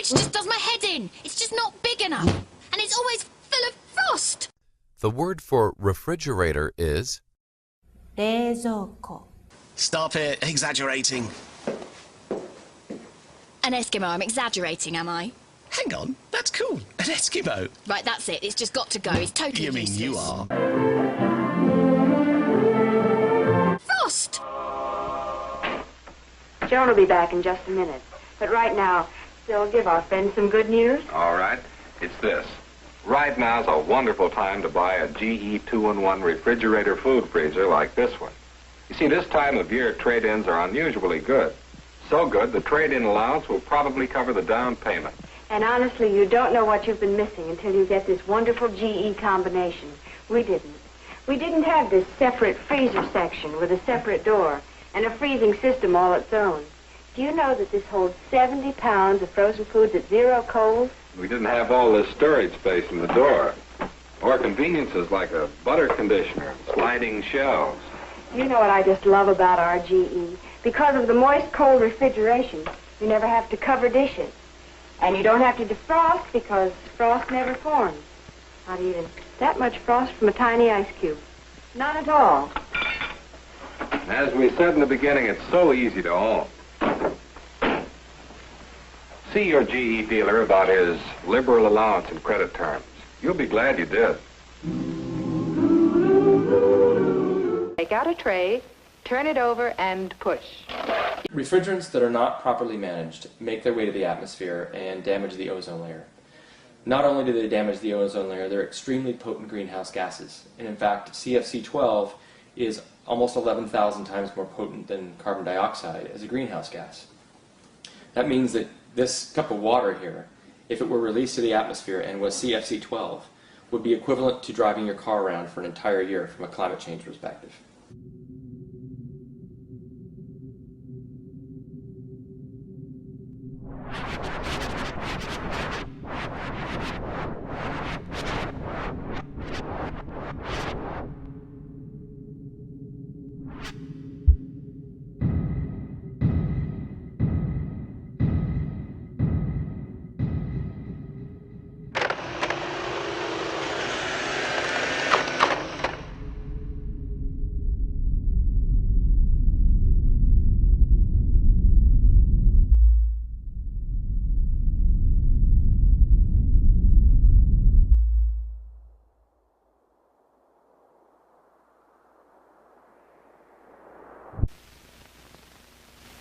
Just does my head in. It's just not big enough. And it's always full of frost. The word for refrigerator is 冷蔵庫. Stop it exaggerating. An Eskimo, I'm exaggerating, am I? Hang on, that's cool. An Eskimo. Right, that's it. It's just got to go. It's totally You mean useless. you are? Frost! Joan will be back in just a minute. But right now, Phil, give our friends some good news. All right. It's this. Right now's a wonderful time to buy a GE 2-in-1 refrigerator food freezer like this one. You see, this time of year, trade-ins are unusually good. So good, the trade-in allowance will probably cover the down payment. And honestly, you don't know what you've been missing until you get this wonderful GE combination. We didn't. We didn't have this separate freezer section with a separate door and a freezing system all its own. Do you know that this holds 70 pounds of frozen foods at zero cold? We didn't have all this storage space in the door. Or conveniences like a butter conditioner, sliding shelves. You know what I just love about our GE? Because of the moist, cold refrigeration, you never have to cover dishes. And you don't have to defrost because frost never forms. Not even that much frost from a tiny ice cube. None at all. As we said in the beginning, it's so easy to own. See your GE dealer about his liberal allowance in credit terms. You'll be glad you did. Take out a tray, turn it over, and push. Refrigerants that are not properly managed make their way to the atmosphere and damage the ozone layer. Not only do they damage the ozone layer, they're extremely potent greenhouse gases. And in fact, CFC12 is almost 11,000 times more potent than carbon dioxide as a greenhouse gas. That means that this cup of water here, if it were released to the atmosphere and was CFC12, would be equivalent to driving your car around for an entire year from a climate change perspective.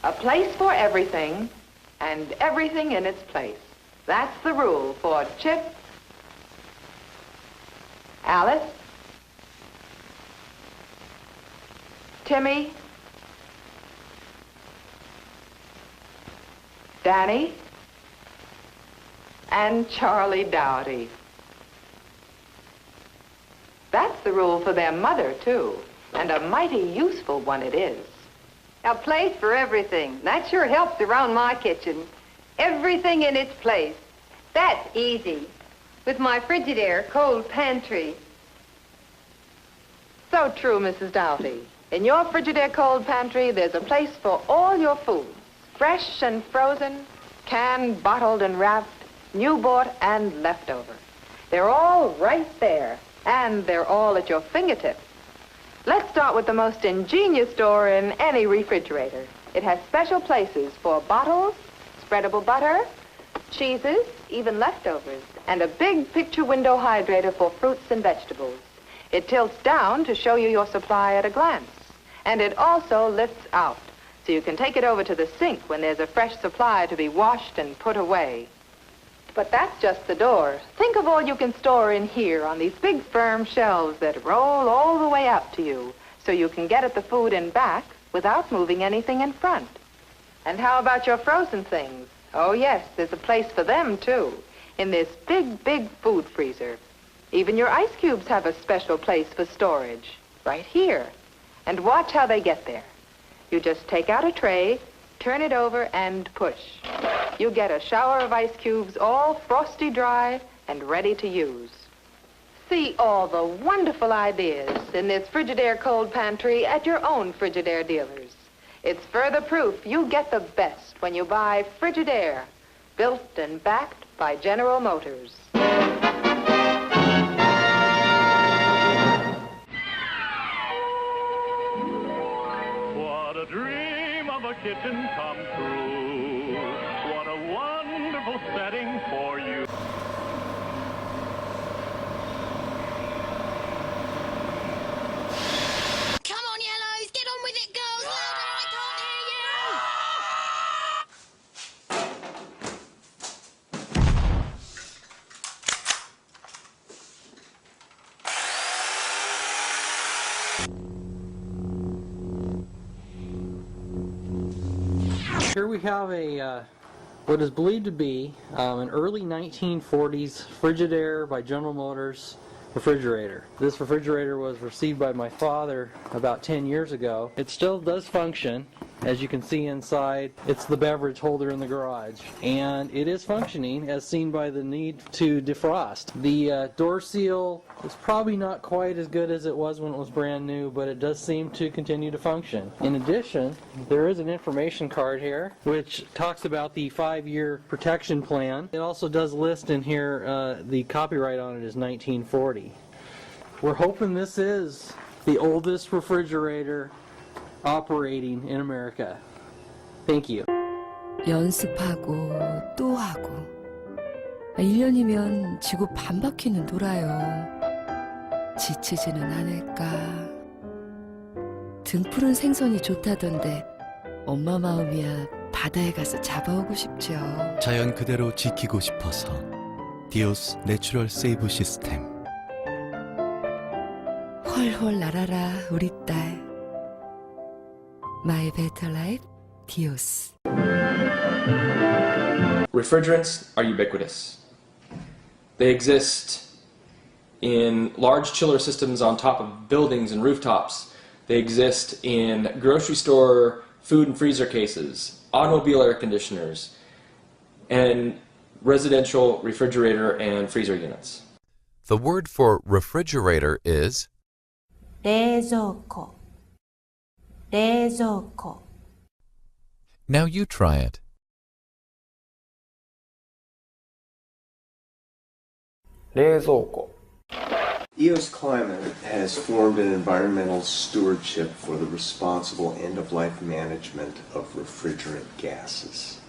A place for everything, and everything in its place. That's the rule for Chip, Alice, Timmy, Danny, and Charlie Dowdy. That's the rule for their mother, too, and a mighty useful one it is. A place for everything. That sure helps around my kitchen. Everything in its place. That's easy. With my Frigidaire cold pantry. So true, Mrs. Doughty. In your Frigidaire cold pantry, there's a place for all your foods. Fresh and frozen, canned, bottled, and wrapped, new bought, and leftover. They're all right there, and they're all at your fingertips. Let's start with the most ingenious door in any refrigerator. It has special places for bottles, spreadable butter, cheeses, even leftovers, and a big picture window hydrator for fruits and vegetables. It tilts down to show you your supply at a glance. And it also lifts out, so you can take it over to the sink when there's a fresh supply to be washed and put away. But that's just the door. Think of all you can store in here on these big firm shelves that roll all the way up to you, so you can get at the food in back without moving anything in front. And how about your frozen things? Oh yes, there's a place for them too, in this big, big food freezer. Even your ice cubes have a special place for storage, right here. And watch how they get there. You just take out a tray, turn it over and push. You get a shower of ice cubes all frosty dry and ready to use. See all the wonderful ideas in this Frigidaire cold pantry at your own Frigidaire dealers. It's further proof you get the best when you buy Frigidaire, built and backed by General Motors. What a dream of a kitchen come true. What a wonderful setting for you. Come on, yellows, get on with it, girls. Louder, I can't hear you. Here we have a what is believed to be an early 1940s Frigidaire by General Motors refrigerator. This refrigerator was received by my father about 10 years ago. It still does function. As you can see inside, it's the beverage holder in the garage, and it is functioning as seen by the need to defrost. The door seal is probably not quite as good as it was when it was brand new, but it does seem to continue to function. In addition, there is an information card here which talks about the 5-year protection plan. It also does list in here the copyright on it is 1940. We're hoping this is the oldest refrigerator operating in America. Thank you. 연습하고 또 하고 1년이면 지구 반바퀴는 돌아요. 지치지는 않을까. 등푸른 생선이 좋다던데 엄마 마음이야 바다에 가서 잡아오고 싶죠. 자연 그대로 지키고 싶어서 디오스 내추럴 세이브 시스템. 훨훨 날아라 우리 딸. My Better Life, Dios. Refrigerants are ubiquitous. They exist in large chiller systems on top of buildings and rooftops. They exist in grocery store food and freezer cases, automobile air conditioners, and residential refrigerator and freezer units. The word for refrigerator is 冷蔵庫冷蔵庫 Now you try it. EOS Climate has formed an environmental stewardship for the responsible end-of-life management of refrigerant gases.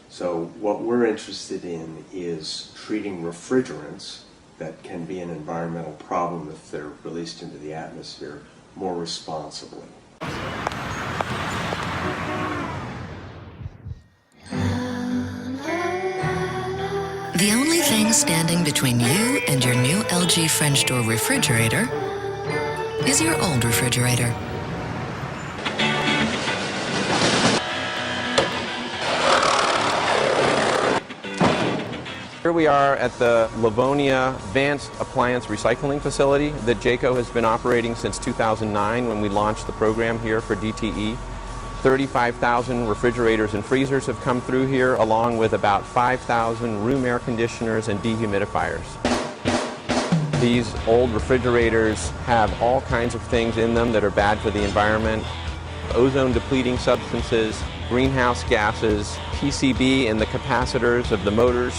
So what we're interested in is treating refrigerants that can be an environmental problem if they're released into the atmosphere more responsibly. The only thing standing between you and your new LG French door refrigerator is your old refrigerator. Here we are at the Livonia Advanced Appliance Recycling Facility that Jayco has been operating since 2009 when we launched the program here for DTE. 35,000 refrigerators and freezers have come through here, along with about 5,000 room air conditioners and dehumidifiers. These old refrigerators have all kinds of things in them that are bad for the environment. Ozone depleting substances, greenhouse gases, PCB in the capacitors of the motors.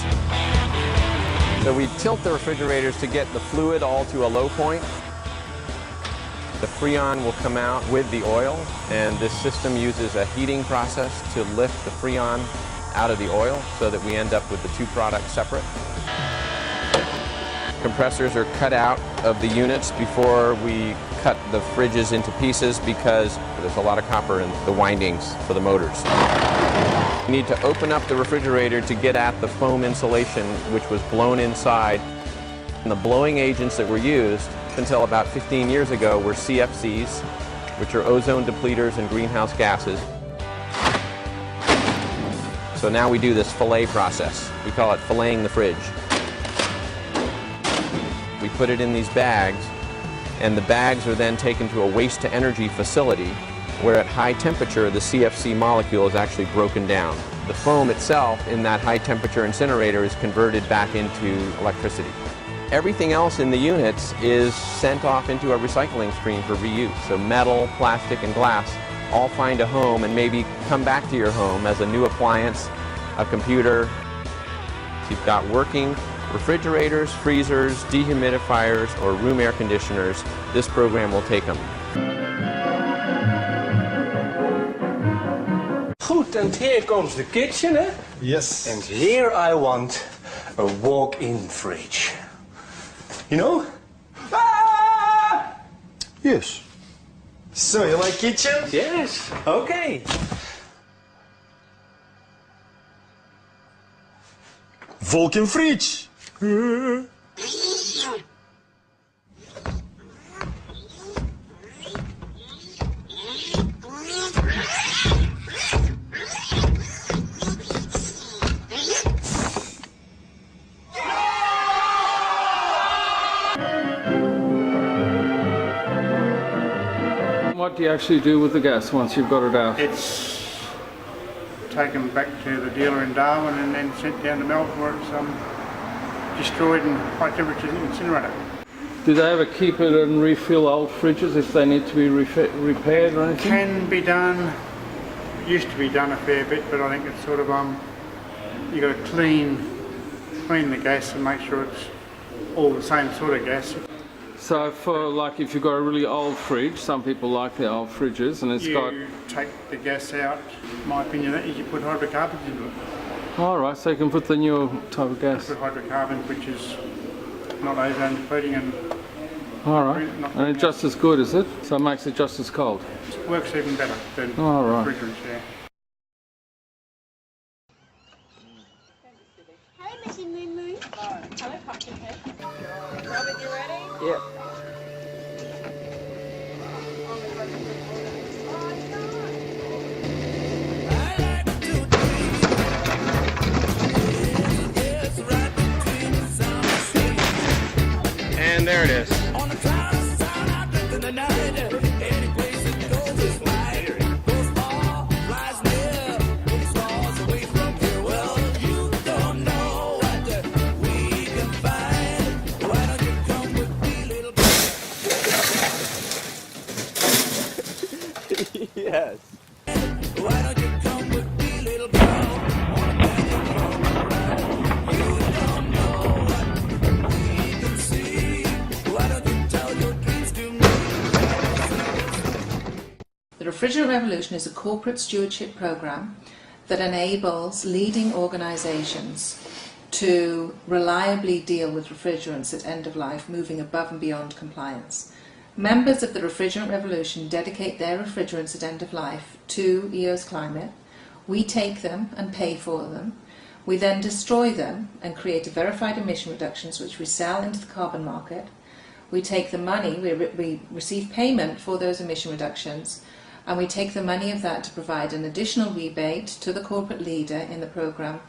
So we tilt the refrigerators to get the fluid all to a low point. The Freon will come out with the oil, and this system uses a heating process to lift the Freon out of the oil so that we end up with the two products separate. Compressors are cut out of the units before we cut the fridges into pieces because there's a lot of copper in the windings for the motors. You need to open up the refrigerator to get at the foam insulation which was blown inside. And the blowing agents that were used until about 15 years ago were CFCs, which are ozone depleters and greenhouse gases. So now we do this fillet process. We call it filleting the fridge. We put it in these bags, and the bags are then taken to a waste-to-energy facility where at high temperature the CFC molecule is actually broken down. The foam itself in that high temperature incinerator is converted back into electricity. Everything else in the units is sent off into a recycling stream for reuse. So metal, plastic, and glass all find a home and maybe come back to your home as a new appliance, a computer. You've got working refrigerators, freezers, dehumidifiers, or room air conditioners. This program will take them. Goed, and here comes the kitchen, eh? Yes. And here I want a walk-in fridge. You know? Ah! Yes. So, you like kitchen? Yes, okay. Walk-in fridge. What do you actually do with the gas once you've got it out? It's taken back to the dealer in Darwin and then sent down to Melbourne where it's destroyed in high temperature incinerator. Do they ever keep it and refill old fridges if they need to be repaired or anything? Can be done. It used to be done a fair bit, but I think it's sort of you got to clean the gas and make sure it's all the same sort of gas. So for like if you've got a really old fridge, some people like the old fridges and it's got... You take the gas out, my opinion is you put hydrocarbons into it. Alright, so you can put the newer type of gas. Put hydrocarbons which is not ozone depleting and... Alright, and it's just as good, is it? So it makes it just as cold? It works even better than refrigerants, yeah. Hello, Missy Moon Moon. Hello, Pumpkinhead. Robert, you ready? Yep. And there it is. Yes. The Refrigerant Revolution is a corporate stewardship program that enables leading organizations to reliably deal with refrigerants at end of life, moving above and beyond compliance. Members of the Refrigerant Revolution dedicate their refrigerants at end of life to EO's Climate. We take them and pay for them. We then destroy them and create verified emission reductions which we sell into the carbon market. We take the money, we receive payment for those emission reductions, and we take the money of that to provide an additional rebate to the corporate leader in the program,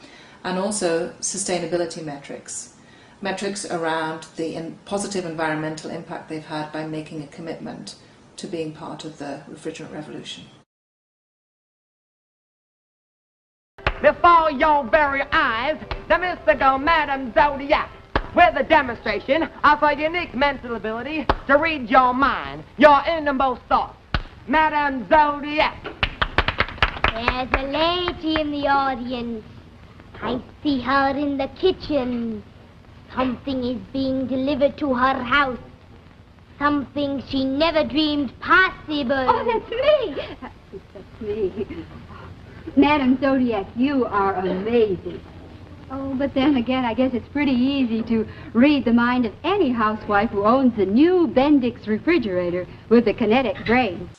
and also sustainability metrics around the positive environmental impact they've had by making a commitment to being part of the refrigerant revolution. Before your very eyes, the mystical Madame Zodiac, with a demonstration of her unique mental ability to read your mind, your innermost thoughts. Madame Zodiac. There's a lady in the audience. I see her in the kitchen. Something is being delivered to her house. Something she never dreamed possible. Oh, that's me! That's me. Madam Zodiac, you are amazing. Oh, but then again, I guess it's pretty easy to read the mind of any housewife who owns the new Bendix refrigerator with the kinetic brain.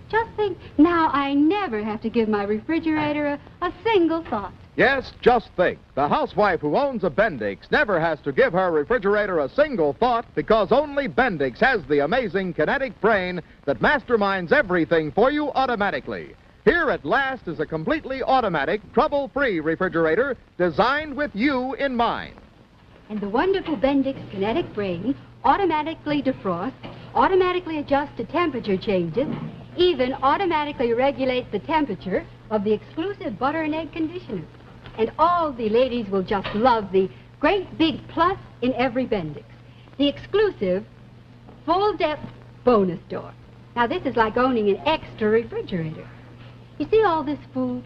Just think, now I never have to give my refrigerator a single thought. Yes, just think. The housewife who owns a Bendix never has to give her refrigerator a single thought because only Bendix has the amazing kinetic brain that masterminds everything for you automatically. Here at last is a completely automatic, trouble-free refrigerator designed with you in mind. And the wonderful Bendix kinetic brain automatically defrosts automatically adjusts to temperature changes, even automatically regulates the temperature of the exclusive butter and egg conditioner. And all the ladies will just love the great big plus in every Bendix, the exclusive full-depth bonus door. Now, this is like owning an extra refrigerator. You see all this food?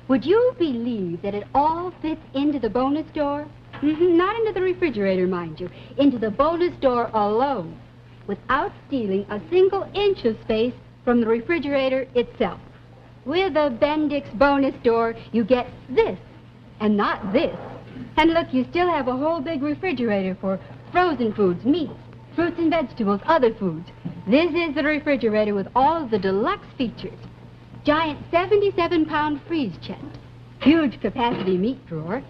Would you believe that it all fits into the bonus door? Not into the refrigerator, mind you, into the bonus door alone, without stealing a single inch of space from the refrigerator itself. With a Bendix bonus door, you get this, and not this. And look, you still have a whole big refrigerator for frozen foods, meats, fruits and vegetables, other foods. This is the refrigerator with all of the deluxe features. Giant 77-pound freeze chest, huge capacity meat drawer,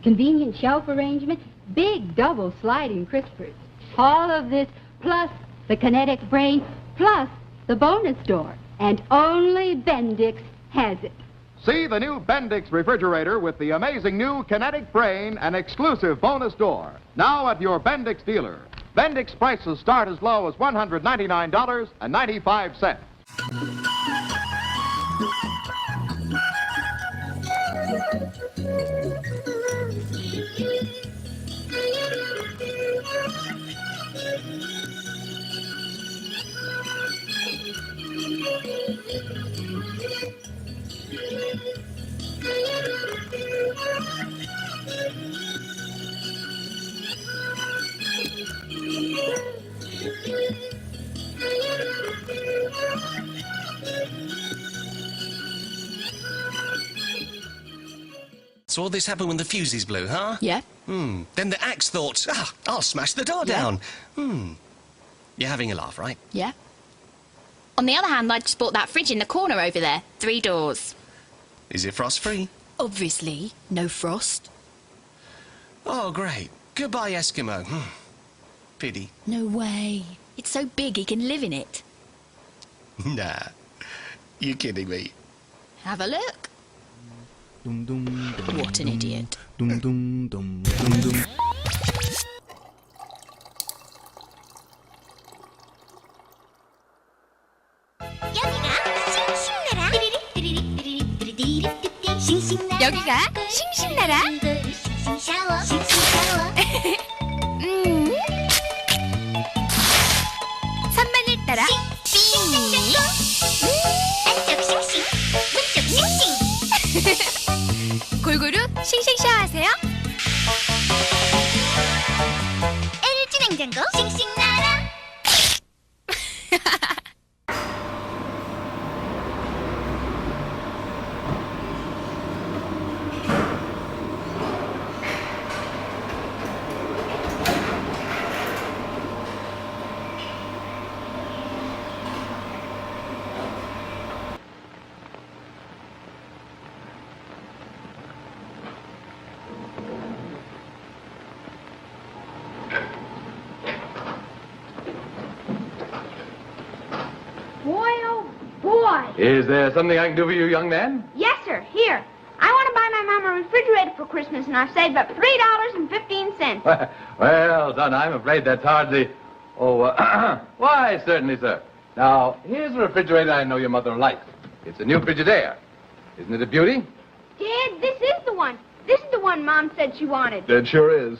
convenient shelf arrangement, big double sliding crispers. All of this plus the kinetic brain plus the bonus door. And only Bendix has it. See the new Bendix refrigerator with the amazing new kinetic brain and exclusive bonus door. Now at your Bendix dealer. Bendix prices start as low as $199.95. So all this happened when the fuses blew, huh? Yeah. Then the axe thought, I'll smash the door down. You're having a laugh, right? Yeah. On the other hand, I just bought that fridge in the corner over there. 3 doors. Is it frost-free? Obviously. No frost. Oh, great. Goodbye, Eskimo. Pity. No way. It's so big he can live in it. Nah. You kidding me? Have a look. What an idiot. 여기가 싱싱나라. 산만을 따라 골고루 싱싱 샤워하세요. LG 냉장고 싱싱나라. Is there something I can do for you, young man? Yes, sir. Here. I want to buy my mom a refrigerator for Christmas, and I've saved up $3.15. Well, son, I'm afraid that's hardly... Oh, why, certainly, sir. Now, here's a refrigerator I know your mother likes. It's a new Frigidaire. Isn't it a beauty? Dad, this is the one. This is the one Mom said she wanted. It sure is.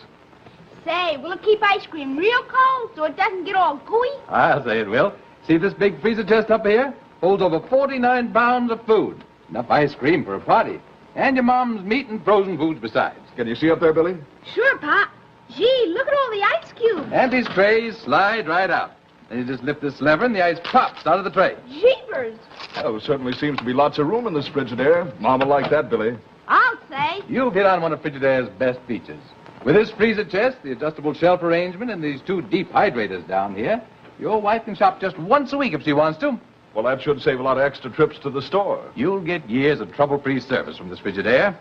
Say, will it keep ice cream real cold so it doesn't get all gooey? I'll say it will. See this big freezer chest up here? Holds over 49 pounds of food. Enough ice cream for a party. And your mom's meat and frozen foods besides. Can you see up there, Billy? Sure, Pop. Gee, look at all the ice cubes. And these trays slide right out. Then you just lift this lever and the ice pops out of the tray. Jeepers. Well, there certainly seems to be lots of room in this Frigidaire. Mama liked that, Billy. I'll say. You've hit on one of Frigidaire's best features. With this freezer chest, the adjustable shelf arrangement, and these 2 deep hydrators down here, your wife can shop just once a week if she wants to. Well, that should save a lot of extra trips to the store. You'll get years of trouble-free service from this Frigidaire.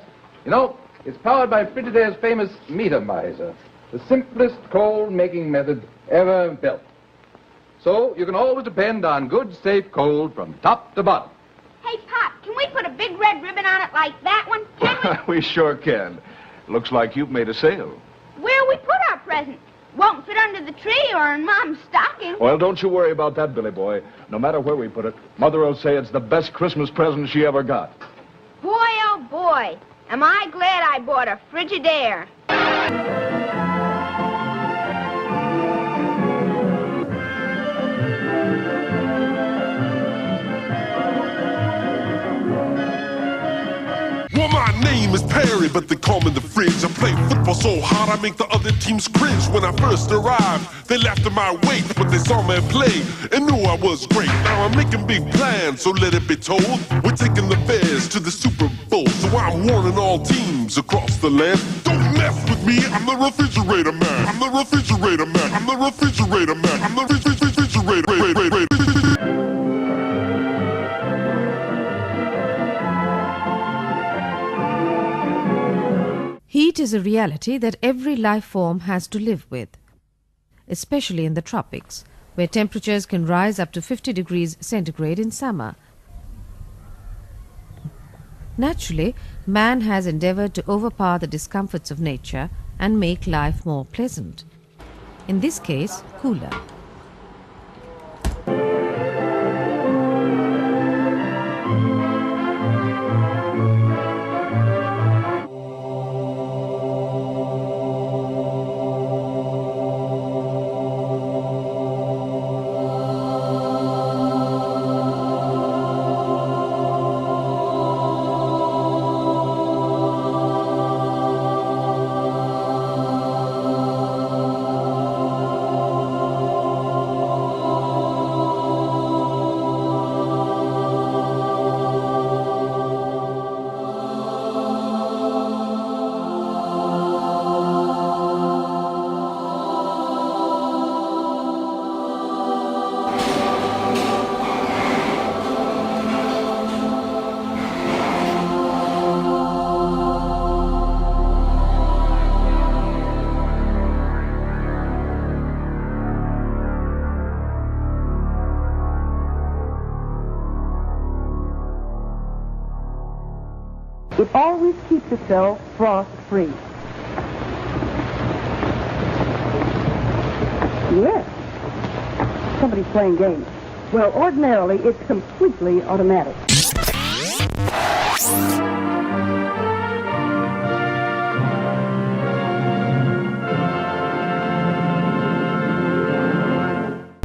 You know, it's powered by Frigidaire's famous meter miser, the simplest cold-making method ever built. So you can always depend on good, safe cold from top to bottom. Hey, Pop, can we put a big red ribbon on it like that one? Can we? We sure can. Looks like you've made a sale. Where'll we put our present? Won't fit under the tree or in Mom's stocking. Well, don't you worry about that, Billy boy. No matter where we put it, Mother will say it's the best Christmas present she ever got. Boy, oh boy, am I glad I bought a Frigidaire. Well, my name is Perry, but they call me the Fridge. I play football so hard I make the other teams cringe. When I first arrived, they laughed at my weight, but they saw me play and knew I was great. Now I'm making big plans, so let it be told. We're taking the Bears to the Super Bowl, so I'm warning all teams across the land. Don't mess with me, I'm the refrigerator man. I'm the refrigerator man. I'm the refrigerator man. I'm the refrigerator. Heat is a reality that every life form has to live with, especially in the tropics, where temperatures can rise up to 50 degrees centigrade in summer. Naturally, man has endeavored to overpower the discomforts of nature and make life more pleasant. In this case, cooler. It always keeps itself frost-free. Yes. Somebody's playing games. Well, ordinarily, it's completely automatic.